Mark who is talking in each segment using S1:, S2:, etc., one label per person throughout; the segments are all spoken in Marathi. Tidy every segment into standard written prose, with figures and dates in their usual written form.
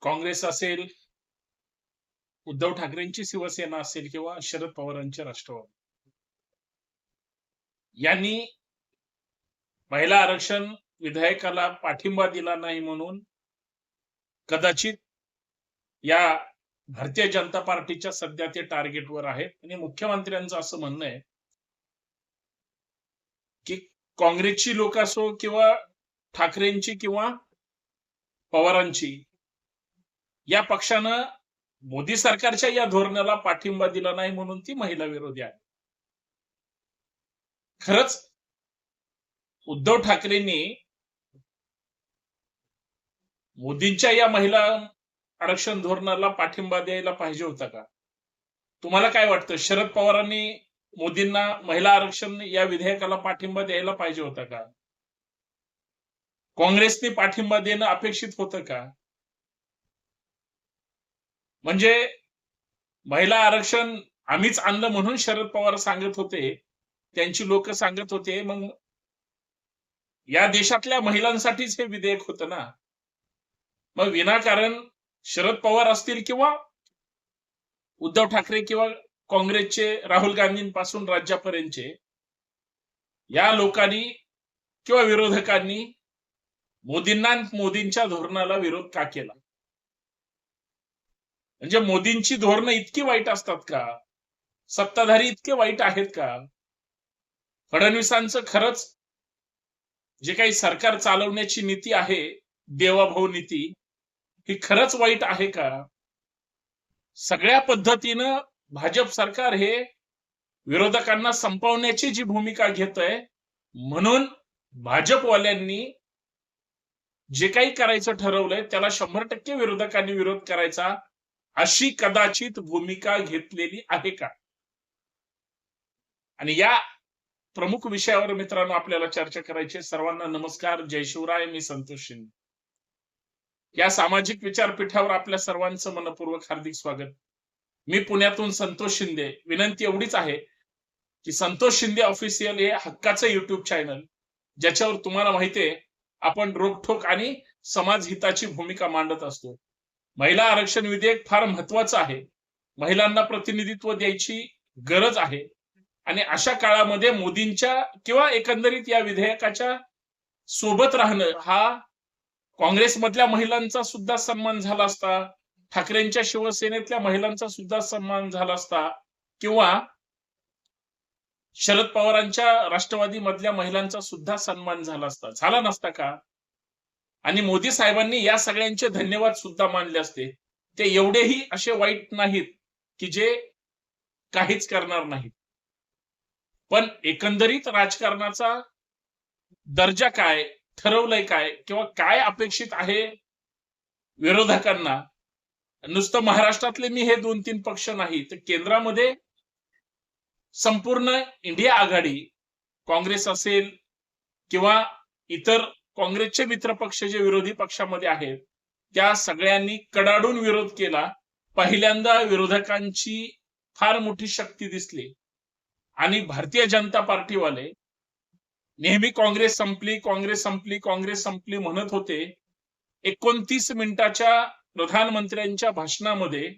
S1: काँग्रेस असेल, उद्धव ठाकरेंची शिवसेना असेल किंवा शरद पवारांचे राष्ट्रवादी यांनी महिला आरक्षण विधेयकाला पाठिंबा दिला नाही म्हणून कदाचित या भारतीय जनता पार्टीच्या सध्या ते टार्गेटवर आहेत आणि मुख्यमंत्र्यांचं असं म्हणणं आहे की काँग्रेसची लोक असो किंवा ठाकरेंची किंवा पवारांची या पक्षानं मोदी सरकारच्या या धोरणाला पाठिंबा दिला नाही म्हणून ती महिला विरोधी आहे. खरंच उद्धव ठाकरेंनी मोदींच्या या महिला आरक्षण धोरणाला पाठिंबा द्यायला पाहिजे होता का? तुम्हाला काय वाटतं, शरद पवारांनी मोदींना महिला आरक्षण या विधेयकाला पाठिंबा द्यायला पाहिजे होता का? काँग्रेसने पाठिंबा देणं अपेक्षित होतं का? म्हणजे महिला आरक्षण आम्हीच आणलं म्हणून शरद पवार सांगत होते, त्यांची लोक सांगत होते, मग या देशातल्या महिलांसाठीच हे विधेयक होतं ना. मग विनाकारण शरद पवार असतील किंवा उद्धव ठाकरे किंवा काँग्रेसचे राहुल गांधींपासून राज्यापर्यंतचे या लोकांनी किंवा विरोधकांनी मोदींच्या धोरणाला विरोध का केला? म्हणजे मोदींची धोरणं इतकी वाईट असतात का? सत्ताधारी इतके वाईट आहेत का? फडणवीसांचं खरंच जे काही सरकार चालवण्याची नीती आहे, देवाभाऊ नीती, ही खरंच वाईट आहे का? सगळ्या पद्धतीनं भाजप सरकार हे विरोधकांना संपवण्याची जी भूमिका घेतंय, म्हणून भाजपवाल्यांनी जे काही करायचं ठरवलंय त्याला 100% विरोधकांनी विरोध करायचा, अशी कदाचित भूमिका घेतलेली आहे का? आणि या प्रमुख विषयावर मित्रांनो आपल्याला चर्चा करायची. सर्वांना नमस्कार, जय शिवराय. मी संतोष शिंदे. या सामाजिक विचारपीठावर आपल्या सर्वांचं मनपूर्वक हार्दिक स्वागत. मी पुण्यातून संतोष शिंदे. विनंती एवढीच आहे की संतोष शिंदे ऑफिशियल हे हक्काचं युट्यूब चॅनल, ज्याच्यावर तुम्हाला माहितीये आपण रोखठोक आणि समाज हिताची भूमिका मांडत असतो. महिला आरक्षण विधेयक फार महत्वाचं आहे. महिलांना प्रतिनिधित्व द्यायची गरज आहे आणि अशा काळामध्ये मोदींच्या किंवा एकंदरीत या विधेयकाच्या सोबत राहणं हा काँग्रेसमधल्या महिलांचा सुद्धा सन्मान झाला असता, ठाकरेंच्या शिवसेनेतल्या महिलांचा सुद्धा सन्मान झाला असता, किंवा शरद पवारांच्या राष्ट्रवादी मधल्या महिलांचा सुद्धा सन्मान झाला असता. झाला नसता का? आणि मोदी साहेबांनी या सगळ्यांचे धन्यवाद सुद्धा मानले असते. ते एवढेही असे वाईट नाहीत की जे काहीच करणार नाहीत. पण एकंदरीत राजकारणाचा दर्जा काय, ठरवलंय काय, किंवा काय अपेक्षित आहे विरोधकांना, नुसतं महाराष्ट्रातले मी हे 2-3 पक्ष नाही तर केंद्रामध्ये संपूर्ण इंडिया आघाडी, काँग्रेस असेल किंवा इतर काँग्रेसचे मित्र पक्ष जे विरोधी पक्षामध्ये आहेत, त्या सगळ्यांनी कडाडून विरोध केला. पहिल्यांदा विरोधकांची फार मोठी शक्ती दिसली आणि भारतीय जनता पार्टीवाले नेहमी काँग्रेस संपली, काँग्रेस संपली, काँग्रेस संपली म्हणत होते. 29 मिनिटाच्या प्रधानमंत्र्यांच्या भाषणामध्ये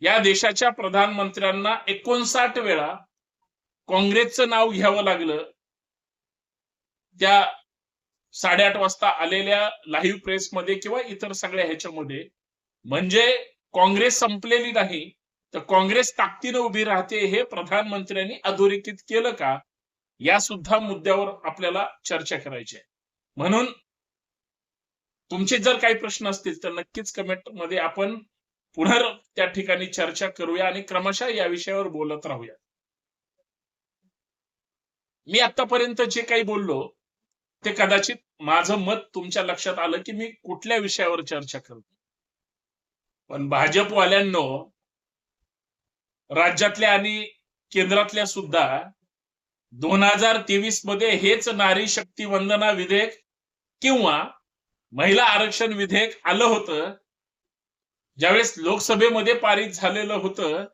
S1: या देशाच्या प्रधानमंत्र्यांना 59 वेळा काँग्रेसचं नाव घ्यावं लागलं. त्या 8:30 वाजता आलेल्या लाईव्ह प्रेसमध्ये किंवा इतर सगळ्या ह्याच्यामध्ये. म्हणजे काँग्रेस संपलेली नाही तर काँग्रेस ताकदीने उभी राहते हे प्रधानमंत्र्यांनी अधोरेखित केलं का, या सुद्धा मुद्द्यावर आपल्याला चर्चा करायची आहे. म्हणून तुमचे जर काही प्रश्न असतील तर नक्कीच कमेंट मध्ये आपण पुन्हा त्या ठिकाणी चर्चा करूया आणि क्रमशः या विषयावर बोलत राहूया. मी आतापर्यंत जे काही बोललो ते कदाचित माझं मत तुमच्या लक्षात आलं की मी कुठल्या विषयावर चर्चा करतो. पण भाजपवाल्यांनो, राज्यातल्या आणि केंद्रातल्या सुद्धा 2023 मध्ये हेच नारी शक्ती वंदना विधेयक किंवा महिला आरक्षण विधेयक आलं होतं. ज्यावेळेस लोकसभेमध्ये पारित झालेलं होतं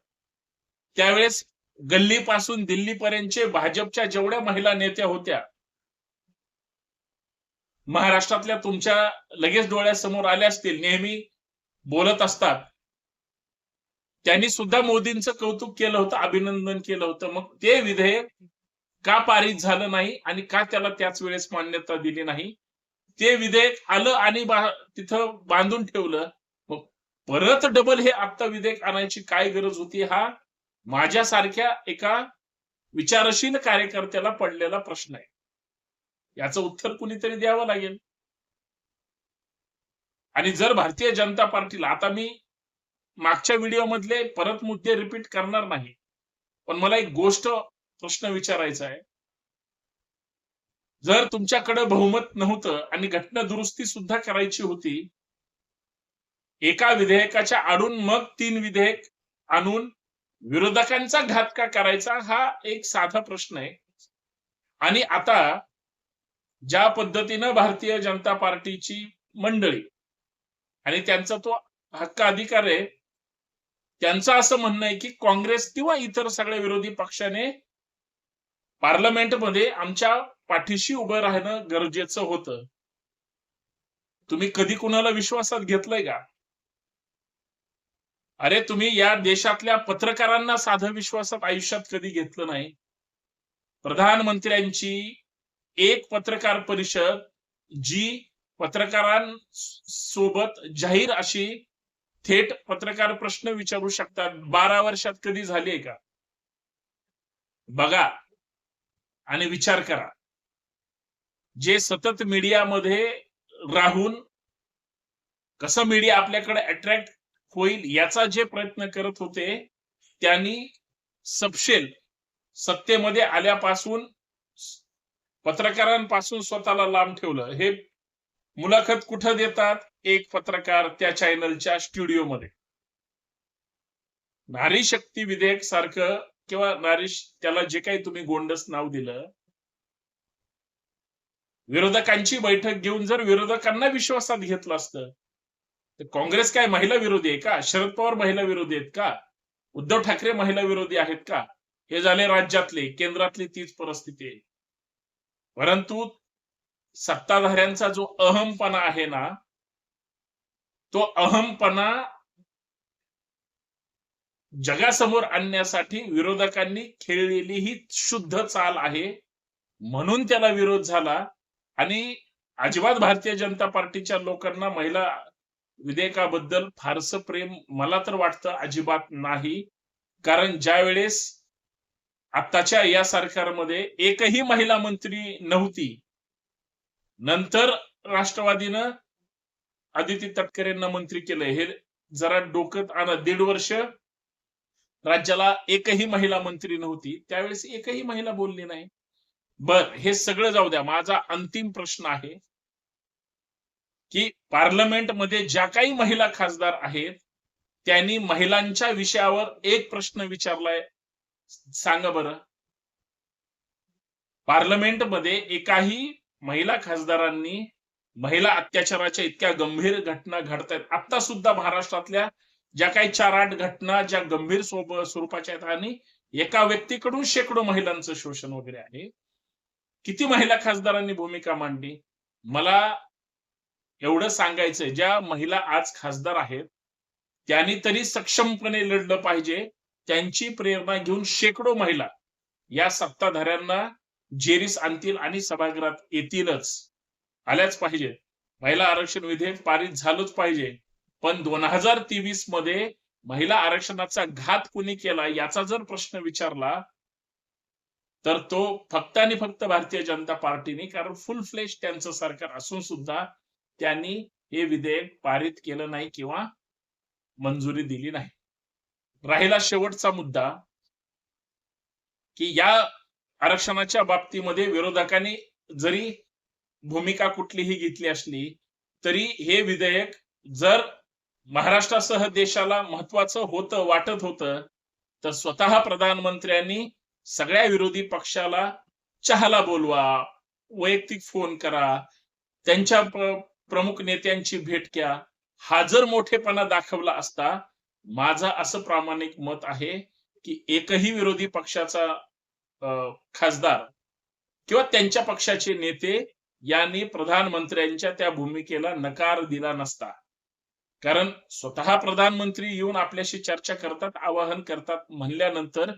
S1: त्यावेळेस गल्लीपासून दिल्लीपर्यंतचे भाजपच्या जेवढ्या महिला नेत्या होत्या, महाराष्ट्रातल्या तुमच्या लगेच डोळ्यासमोर आल्या असतील. नेहमी बोलत असतात त्यांनी सुद्धा मोदींचं कौतुक केलं होतं, अभिनंदन केलं होतं. मग ते विधेयक का पारित झालं नाही आणि का त्याला त्याच वेळेस मान्यता दिली नाही? ते विधेयक आलं आणि तिथं बांधून ठेवलं. मग परत डबल हे आता विधेयक आणायची काय गरज होती? हा माझ्यासारख्या एका विचारशील कार्यकर्त्याला पडलेला प्रश्न आहे. याचं उत्तर कुणीतरी द्यावं लागेल. आणि जर भारतीय जनता पार्टीला, आता मी मागच्या व्हिडिओमधले परत मुद्दे रिपीट करणार नाही. पण मला एक प्रश्न विचारायचा आहे. जर तुमच्याकडे बहुमत नव्हतं आणि घटना दुरुस्ती सुद्धा करायची होती, एका विधेयकाच्या आडून मग 3 विधेयक आणून विरोधकांचा घात का करायचा? हा एक साधा प्रश्न आहे. आणि आता ज्या पद्धतीनं भारतीय जनता पार्टीची मंडळी आणि त्यांचा तो हक्क अधिकार आहे, त्यांचं असं म्हणणं आहे की काँग्रेस किंवा इतर सगळ्या विरोधी पक्षाने पार्लमेंटमध्ये आमच्या पाठीशी उभं राहणं गरजेचं होतं. तुम्ही कधी कुणाला विश्वासात घेतलंय का? अरे तुम्ही या देशातल्या पत्रकारांना साधं विश्वासात आयुष्यात कधी घेतलं नाही. प्रधानमंत्र्यांची एक पत्रकार परिषद जी पत्रकारांसोबत जाहीर अशी थेट पत्रकार प्रश्न विचारू शकतात, 12 वर्षात कधी झाली आहे का? बघा आणि विचार करा. जे सतत मीडियामध्ये राहून कसं मीडिया आपल्याकडे अट्रॅक्ट होईल याचा जे प्रयत्न करत होते, त्यांनी सपशेल सत्तेमध्ये आल्यापासून पत्रकारांपासून स्वतःला लांब ठेवलं. हे मुलाखत कुठं देतात? एक पत्रकार त्या चॅनलच्या स्टुडिओमध्ये. नारी शक्ती विधेयक सारखं किंवा त्याला जे काही तुम्ही गोंडस नाव दिलं, विरोधकांची बैठक घेऊन जर विरोधकांना विश्वासात घेतलं असतं, तर काँग्रेस काय महिला विरोधी आहे का? शरद पवार महिला विरोधी आहेत का? उद्धव ठाकरे महिला विरोधी आहेत का? हे झाले राज्यातले, केंद्रातली तीच परिस्थिती आहे. परंतु सत्ताधाऱ्यांचा जो अहमपणा आहे ना, तो अहमपणा जगासमोर आणण्यासाठी विरोधकांनी खेळलेली ही शुद्ध चाल आहे. म्हणून त्याला विरोध झाला. आणि अजिबात भारतीय जनता पार्टीच्या लोकांना महिला विधेयकाबद्दल फारसं प्रेम मला तर वाटतं अजिबात नाही. कारण ज्या वेळेस आताच्या या सरकारमध्ये एकही महिला मंत्री नव्हती, नंतर राष्ट्रवादीनं आदिती तटकरेंना मंत्री केलं. हे जरा डोक्यात आणा. 1.5 वर्ष राज्याला एकही महिला मंत्री नव्हती, त्यावेळेस एकही महिला बोलली नाही. बर, हे सगळं जाऊ द्या. माझा अंतिम प्रश्न आहे की पार्लमेंटमध्ये ज्या काही महिला खासदार आहेत, त्यांनी महिलांच्या विषयावर एक प्रश्न विचारलाय, सांगा बरं. पार्लमेंटमध्ये एकाही महिला खासदारांनी महिला अत्याचाराच्या इतक्या गंभीर घटना घडतायत, आता सुद्धा महाराष्ट्रातल्या ज्या काही 4-8 घटना ज्या गंभीर स्वरूपाच्या आहेत आणि एका व्यक्तीकडून शेकडो महिलांचं शोषण वगैरे आहे, किती महिला खासदारांनी भूमिका मांडली? मला एवढं सांगायचंय, ज्या महिला आज खासदार आहेत त्यांनी तरी सक्षमपणे लढलं पाहिजे. त्यांची प्रेरणा घेऊन शेकडो महिला या सत्ताधाऱ्यांना जेरीस आणतील आणि सभागृहात येतीलच, आल्याच पाहिजेत. महिला आरक्षण विधेयक पारित झालंच पाहिजे. पण 2023 मध्ये महिला आरक्षणाचा घात कुणी केला याचा जर प्रश्न विचारला तर तो फक्त आणि फक्त भारतीय जनता पार्टीने, कारण फुल फ्लेश त्यांचं सरकार असून सुद्धा त्यांनी हे विधेयक पारित केलं नाही किंवा मंजुरी दिली नाही. राहिला शेवटचा मुद्दा की या आरक्षणाच्या बाबतीमध्ये विरोधकांनी जरी भूमिका कुठलीही घेतली असली तरी हे विधेयक जर महाराष्ट्रासह देशाला महत्वाचं होतं, वाटत होतं, तर स्वतः प्रधानमंत्र्यांनी सगळ्या विरोधी पक्षाला चहाला बोलवा, वैयक्तिक फोन करा, त्यांच्या प्रमुख नेत्यांची भेट घ्या. हा जर मोठेपणा दाखवला असता, माझं असं प्रामाणिक मत आहे की एकही विरोधी पक्षाचा खासदार किंवा त्यांच्या पक्षाचे नेते यांनी प्रधानमंत्र्यांच्या त्या भूमिकेला नकार दिला नसता. कारण स्वतः प्रधानमंत्री येऊन आपल्याशी चर्चा करतात, आवाहन करतात म्हणल्यानंतर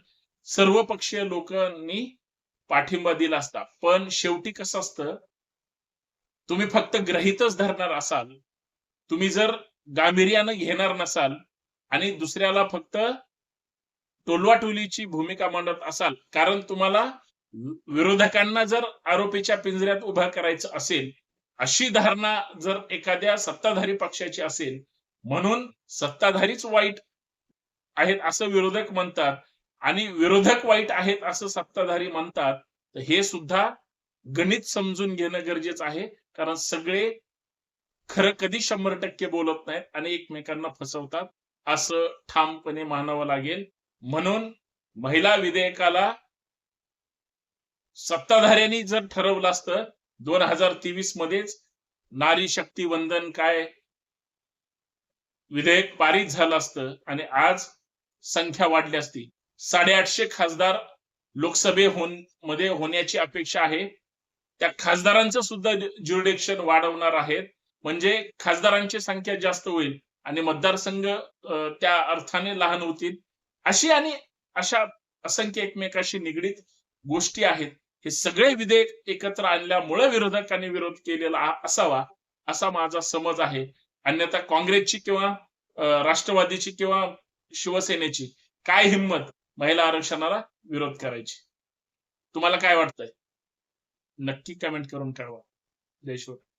S1: सर्व पक्षीय लोकांनी पाठिंबा दिला असता. पण शेवटी कसं असतं, तुम्ही फक्त गृहीतच धरणार असाल, तुम्ही जर गांभीर्यानं घेणार नसाल आणि दुसऱ्याला फक्त टोलवाटोलीची भूमिका मांडत असाल, कारण तुम्हाला विरोधकांना जर आरोपीच्या पिंजऱ्यात उभा करायचं असेल, अशी धारणा जर एखाद्या सत्ताधारी पक्षाची असेल, म्हणून सत्ताधारीच वाईट आहेत असं विरोधक म्हणतात आणि विरोधक वाईट आहेत असं सत्ताधारी म्हणतात, तर हे सुद्धा गणित समजून घेणं गरजेचं आहे. कारण सगळे खरं कधी 100% बोलत नाहीत आणि एकमेकांना फसवतात, असं ठामपणे मानावं लागेल. म्हणून महिला विधेयकाला सत्ताधाऱ्यांनी जर ठरवलं असतं 2023 मध्येच नारी शक्ती वंदन काय विधेयक पारित झालं असतं आणि आज संख्या वाढली असती. 850 खासदार मध्ये होण्याची अपेक्षा आहे. त्या खासदारांचं सुद्धा ज्युरिडिक्शन वाढवणार आहेत. म्हणजे खासदारांची संख्या जास्त होईल आणि मतदारसंघ त्या अर्थाने लहान होतील. अशी आणि अशा असंख्य एकमेकाशी निगडीत गोष्टी आहेत. हे सगळे विधेयक एकत्र आणल्यामुळे विरोधकांनी विरोध केलेला असावा, असा माझा समज आहे. अन्यथा काँग्रेसची किंवा राष्ट्रवादीची किंवा शिवसेनेची काय हिंमत महिला आरक्षणाला विरोध करायची. तुम्हाला काय वाटतंय? नक्की कमेंट करून कळवा. जय शिवराय.